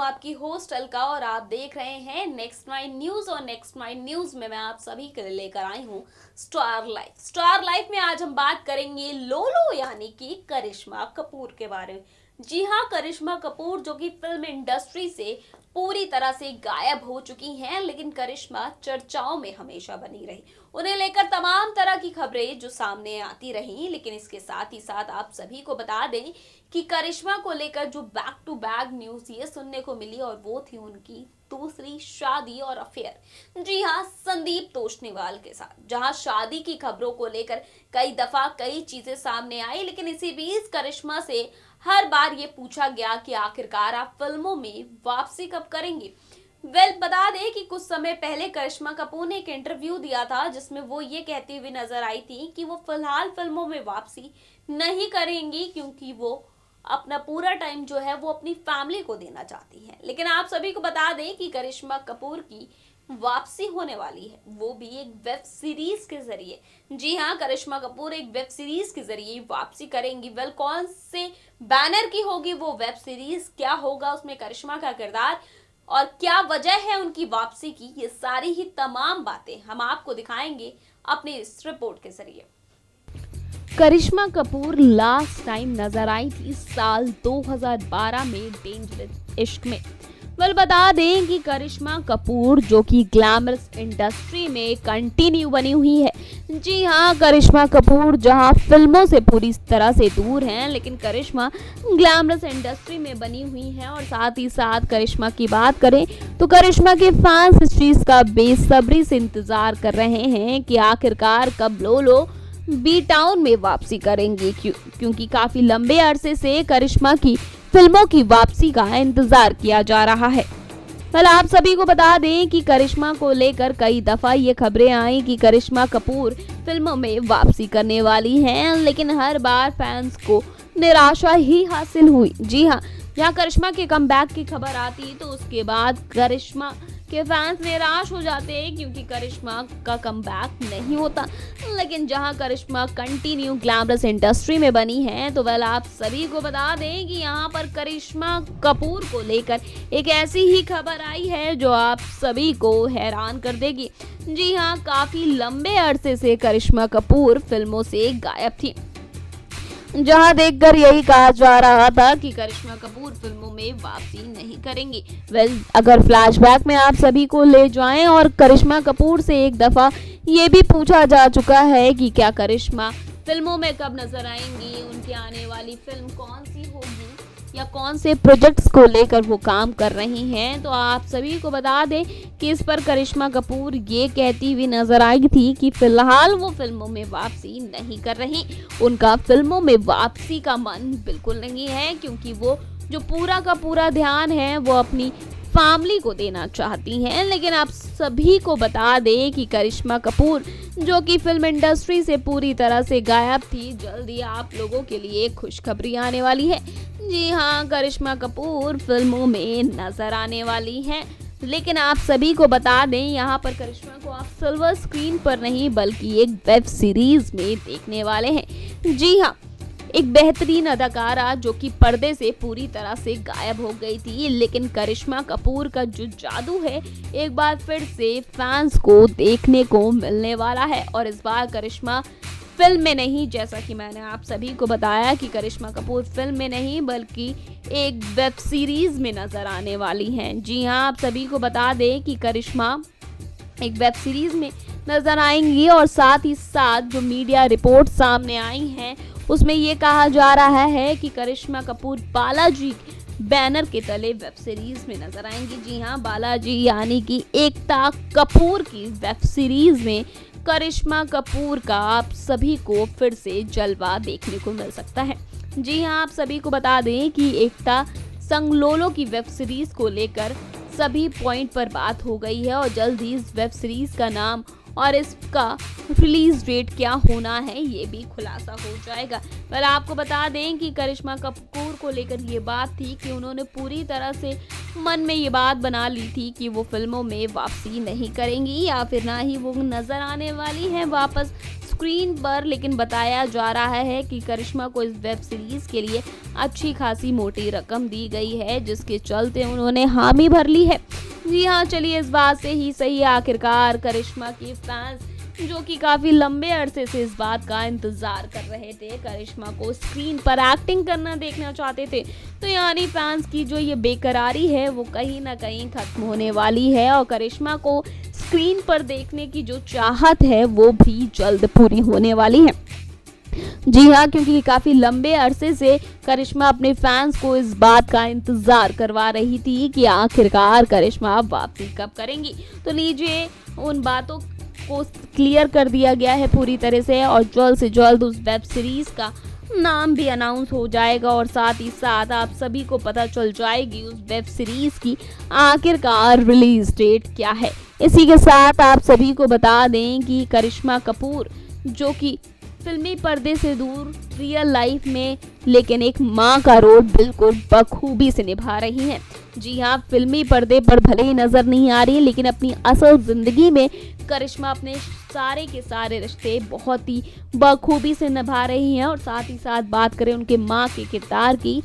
आपकी होस्ट अलका और आप देख रहे हैं नेक्स्ट नाइन न्यूज। और नेक्स्ट नाइन न्यूज में मैं आप सभी के लिए लेकर आई हूँ स्टार लाइफ। स्टार लाइफ में आज हम बात करेंगे लोलो यानी कि करिश्मा कपूर के बारे में। जी हाँ, करिश्मा कपूर जो कि फिल्म इंडस्ट्री से पूरी तरह से गायब हो चुकी हैं, लेकिन करिश्मा चर्चाओं में हमेशा बनी रही। उन्हें लेकर तमाम तरह की खबरें जो सामने आती रही, लेकिन इसके साथ ही साथ आप सभी को बता दें कि करिश्मा को लेकर जो बैक टू बैक न्यूज ये सुनने को मिली और वो थी उनकी दूसरी शादी और अफेयर। जी हाँ, संदीप तोषनीवाल के साथ, जहां शादी की खबरों को लेकर कई दफा कई चीजें सामने आई, लेकिन इसी बीच करिश्मा से हर बार ये पूछा गया कि आखिरकार आप फिल्मों में वापसी कब करेंगे। बता दें कि कुछ समय पहले करिश्मा कपूर ने एक इंटरव्यू दिया था जिसमें वो ये कहती हुई नजर आई थी कि वो फिलहाल फिल्मों में वापसी नहीं करेंगी, क्योंकि वो अपना पूरा टाइम जो है वो अपनी फैमिली को देना चाहती हैं। लेकिन आप सभी को बता दें कि करिश्मा कपूर की वापसी होने वाली है, वो भी एक वेब सीरीज के जरिए। जी हाँ, करिश्मा कपूर एक वेब सीरीज के जरिए वापसी करेंगी। कौन से बैनर की होगी वो वेब सीरीज, क्या होगा उसमें करिश्मा का किरदार और क्या वजह है उनकी वापसी की, ये सारी ही तमाम बातें हम आपको दिखाएंगे अपनी इस रिपोर्ट के जरिए। करिश्मा कपूर लास्ट टाइम नजर आई थी साल 2012 में डेंजरस इश्क में। बता दें कि करिश्मा कपूर जो कि ग्लैमरस इंडस्ट्री में कंटिन्यू बनी हुई है। जी हाँ, करिश्मा कपूर जहां फिल्मों से पूरी तरह से दूर हैं, लेकिन करिश्मा ग्लैमरस इंडस्ट्री में बनी हुई हैं। और साथ ही साथ करिश्मा की बात करें तो करिश्मा के फैंस इस चीज का बेसब्री से इंतजार कर रहे हैं कि आखिरकार कब लोलो बी टाउन में वापसी करेंगे, क्योंकि काफी लंबे अरसे से करिश्मा की फिल्मों की वापसी का इंतजार किया जा रहा है। आप सभी को बता दें कि करिश्मा को लेकर कई दफा ये खबरें आई कि करिश्मा कपूर फिल्मों में वापसी करने वाली हैं, लेकिन हर बार फैंस को निराशा ही हासिल हुई। जी हाँ, जहाँ करिश्मा के कमबैक की खबर आती तो उसके बाद करिश्मा के फैंस निराश हो जाते हैं, क्योंकि करिश्मा का कमबैक नहीं होता। लेकिन जहां करिश्मा कंटिन्यू ग्लैमरस इंडस्ट्री में बनी है, तो आप सभी को बता दें कि यहां पर करिश्मा कपूर को लेकर एक ऐसी ही खबर आई है जो आप सभी को हैरान कर देगी। जी हां, काफी लंबे अरसे से करिश्मा कपूर फिल्मों से गायब थी, जहां देखकर यही कहा जा रहा था कि करिश्मा कपूर फिल्मों में वापसी नहीं करेंगी। अगर फ्लैशबैक में आप सभी को ले जाएं और करिश्मा कपूर से एक दफा ये भी पूछा जा चुका है कि क्या करिश्मा फिल्मों में कब नजर आएंगी, उनकी आने वाली फिल्म कौन सी होगी या कौन से प्रोजेक्ट्स को लेकर वो काम कर रही हैं, तो आप सभी को बता दें कि इस पर करिश्मा कपूर ये कहती हुई नजर आई थी कि फिलहाल वो फिल्मों में वापसी नहीं कर रही। उनका फिल्मों में वापसी का मन बिल्कुल नहीं है, क्योंकि वो जो पूरा का पूरा ध्यान है वो अपनी फैमिली को देना चाहती हैं। लेकिन आप सभी को बता दें कि करिश्मा कपूर जो कि फिल्म इंडस्ट्री से पूरी तरह से गायब थी, जल्दी आप लोगों के लिए खुशखबरी आने वाली है। जी हाँ, करिश्मा कपूर फिल्मों में नजर आने वाली हैं, लेकिन आप सभी को बता दें यहाँ पर करिश्मा को आप सिल्वर स्क्रीन पर नहीं बल्कि एक वेब सीरीज में देखने वाले हैं। जी हाँ, एक बेहतरीन अदाकारा जो कि पर्दे से पूरी तरह से गायब हो गई थी, लेकिन करिश्मा कपूर का जो जादू है एक बार फिर से फैंस को देखने को मिलने वाला है। और इस बार करिश्मा फिल्म में नहीं, जैसा कि मैंने आप सभी को बताया कि करिश्मा कपूर फिल्म में नहीं बल्कि एक वेब सीरीज में नजर आने वाली हैं। जी हाँ, आप सभी को बता दें कि करिश्मा एक वेब सीरीज में नजर आएंगी। और साथ ही साथ जो मीडिया रिपोर्ट सामने आई हैं उसमें ये कहा जा रहा है कि करिश्मा कपूर बालाजी बैनर के तले वेब सीरीज में नजर आएंगी। जी हाँ, बालाजी यानी कि एकता कपूर की वेब सीरीज में करिश्मा कपूर का आप सभी को फिर से जलवा देखने को मिल सकता है। जी हाँ, आप सभी को बता दें कि एकता संग लोलो की वेब सीरीज को लेकर सभी पॉइंट पर बात हो गई है और जल्द ही इस वेब सीरीज का नाम और इसका रिलीज डेट क्या होना है ये भी खुलासा हो जाएगा। आपको बता दें कि करिश्मा कपूर को लेकर ये बात थी कि उन्होंने पूरी तरह से मन में ये बात बना ली थी कि वो फिल्मों में वापसी नहीं करेंगी या फिर ना ही वो नजर आने वाली हैं वापस स्क्रीन पर, लेकिन बताया जा रहा है कि करिश्मा को इस वेब सीरीज के लिए अच्छी खासी मोटी रकम दी गई है, जिसके चलते उन्होंने हामी भर ली है। जी हाँ, चलिए इस बात से ही सही आखिरकार करिश्मा के फैंस जो कि काफी लंबे अरसे से इस बात का इंतजार कर रहे थे, करिश्मा को स्क्रीन पर एक्टिंग करना देखना चाहते थे, तो यानी फैंस की जो ये बेकरारी है वो कहीं ना कहीं खत्म होने वाली है और करिश्मा को स्क्रीन पर देखने की जो चाहत है वो भी जल्द पूरी होने वाली है। जी हाँ, क्योंकि काफी लंबे अरसे से करिश्मा अपने फैंस को इस बात का इंतजार करवा रही थी कि आखिरकार करिश्मा वापसी कब करेंगी। तो लीजिए, उन बातों को क्लियर कर दिया गया है पूरी तरह से और जल्द से जल्द उस वेब सीरीज का नाम भी अनाउंस हो जाएगा और साथ ही साथ आप सभी को पता चल जाएगी उस वेब सीरीज की आखिरकार रिलीज डेट क्या है। इसी के साथ आप सभी को बता दें कि करिश्मा कपूर जो कि फिल्मी पर्दे से दूर रियल लाइफ में लेकिन एक मां का रोल बिल्कुल बखूबी से निभा रही हैं। जी हाँ, फिल्मी पर्दे पर भले ही नजर नहीं आ रही लेकिन अपनी असल जिंदगी में करिश्मा अपने सारे के सारे रिश्ते बहुत ही बखूबी से निभा रही हैं और साथ ही साथ बात करें उनके मां के किरदार की,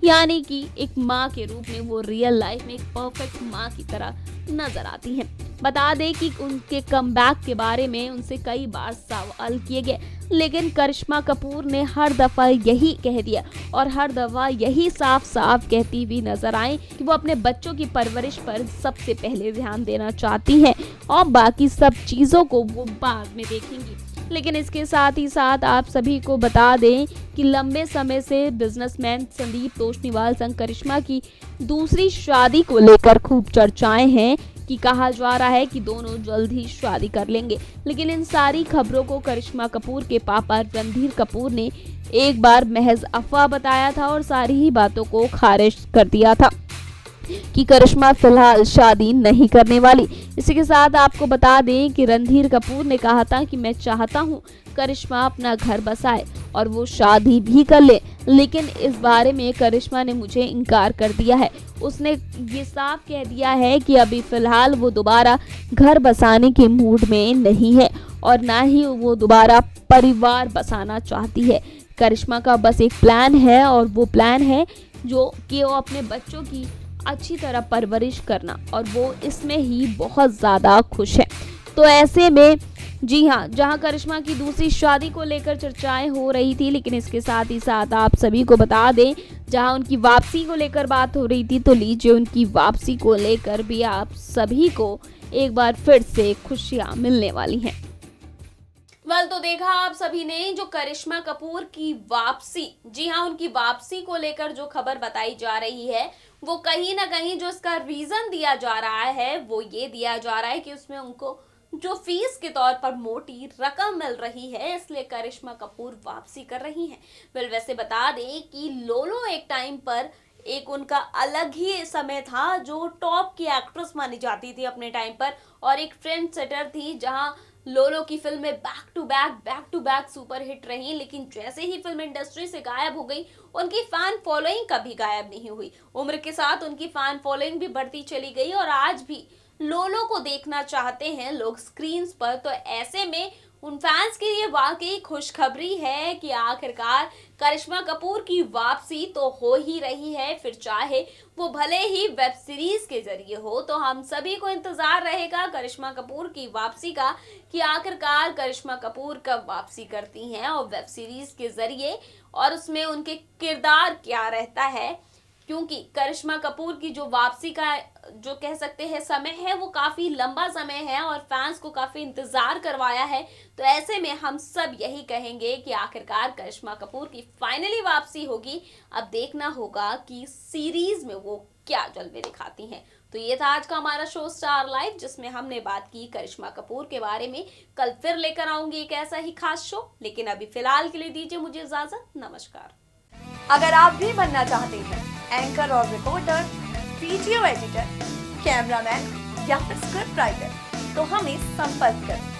यानी कि एक मां के रूप में वो रियल लाइफ में एक परफेक्ट मां की तरह नजर आती हैं। बता दें कि उनके कमबैक के बारे में उनसे कई बार सवाल किए गए, लेकिन करिश्मा कपूर ने हर दफा यही कह दिया और हर दफा यही साफ साफ कहती हुई नजर आए कि वो अपने बच्चों की परवरिश पर सबसे पहले ध्यान देना चाहती हैं और बाकी सब चीजों को वो बाद में देखेंगी। लेकिन इसके साथ ही साथ आप सभी को बता दें कि लंबे समय से बिजनेसमैन संदीप तोषनीवाल संग करिश्मा की दूसरी शादी को लेकर खूब चर्चाएं हैं कि कहा जा रहा है कि दोनों जल्द ही शादी कर लेंगे। लेकिन इन सारी खबरों को करिश्मा कपूर के पापा रणधीर कपूर ने एक बार महज अफवाह बताया था और सारी ही बातों को खारिज कर दिया था कि करिश्मा फिलहाल शादी नहीं करने वाली। इसी के साथ आपको बता दें कि रणधीर कपूर ने कहा था कि मैं चाहता हूं करिश्मा अपना घर बसाए और वो शादी भी कर ले, लेकिन इस बारे में करिश्मा ने मुझे इनकार कर दिया है। उसने ये साफ कह दिया है कि अभी फिलहाल वो दोबारा घर बसाने के मूड में नहीं है और ना ही वो दोबारा परिवार बसाना चाहती है। करिश्मा का बस एक प्लान है और वो प्लान है जो कि वो अपने बच्चों की अच्छी तरह परवरिश करना और वो इसमें ही बहुत ज़्यादा खुश है। तो ऐसे में जी हाँ, जहां करिश्मा की दूसरी शादी को लेकर चर्चाएं हो रही थी, लेकिन इसके साथ ही साथ आप सभी को बता दें जहां उनकी वापसी को लेकर बात हो रही थी, तो लीजिए उनकी वापसी को लेकर भी आप सभी को एक बार फिर से खुशियां मिलने वाली हैं। तो देखा आप सभी ने जो करिश्मा कपूर की वापसी, जी हाँ, उनकी वापसी को लेकर जो खबर बताई जा रही है वो कहीं ना कहीं जो इसका रीजन दिया जा रहा है वो ये दिया जा रहा है कि उसमें उनको जो फीस के तौर पर मोटी रकम मिल रही है, इसलिए करिश्मा कपूर वापसी कर रही हैं। वैसे बता दें कि लोलो एक टाइम पर एक उनका अलग ही समय था, जो टॉप की एक्ट्रेस मानी जाती थी अपने टाइम पर और एक ट्रेंड सेटर थी, जहां लोलो की फिल्में back to back super hit रही। लेकिन जैसे ही फिल्म इंडस्ट्री से गायब हो गई, उनकी फैन फॉलोइंग कभी गायब नहीं हुई। उम्र के साथ उनकी फैन फॉलोइंग भी बढ़ती चली गई और आज भी लोलो को देखना चाहते हैं लोग स्क्रीन्स पर। तो ऐसे में उन फैंस के लिए वाकई खुशखबरी है कि आखिरकार करिश्मा कपूर की वापसी तो हो ही रही है, फिर चाहे वो भले ही वेब सीरीज के जरिए हो। तो हम सभी को इंतजार रहेगा करिश्मा कपूर की वापसी का कि आखिरकार करिश्मा कपूर कब वापसी करती हैं और वेब सीरीज के जरिए, और उसमें उनके किरदार क्या रहता है, क्योंकि करिश्मा कपूर की जो वापसी का जो कह सकते हैं समय है वो काफ़ी लंबा समय है और फैंस को काफ़ी इंतज़ार करवाया है। तो ऐसे में हम सब यही कहेंगे कि आखिरकार करिश्मा कपूर की फाइनली वापसी होगी। अब देखना होगा कि सीरीज में वो क्या जलवे दिखाती हैं। तो ये था आज का हमारा शो स्टार लाइव, जिसमें हमने बात की करिश्मा कपूर के बारे में। कल फिर लेकर आऊंगी एक ऐसा ही खास शो, लेकिन अभी फिलहाल के लिए दीजिए मुझे इजाज़त। नमस्कार। अगर आप भी बनना चाहते हैं एंकर और रिपोर्टर, वीडियो एडिटर, कैमरामैन या फिर स्क्रिप्ट राइटर, तो हमें संपर्क करें।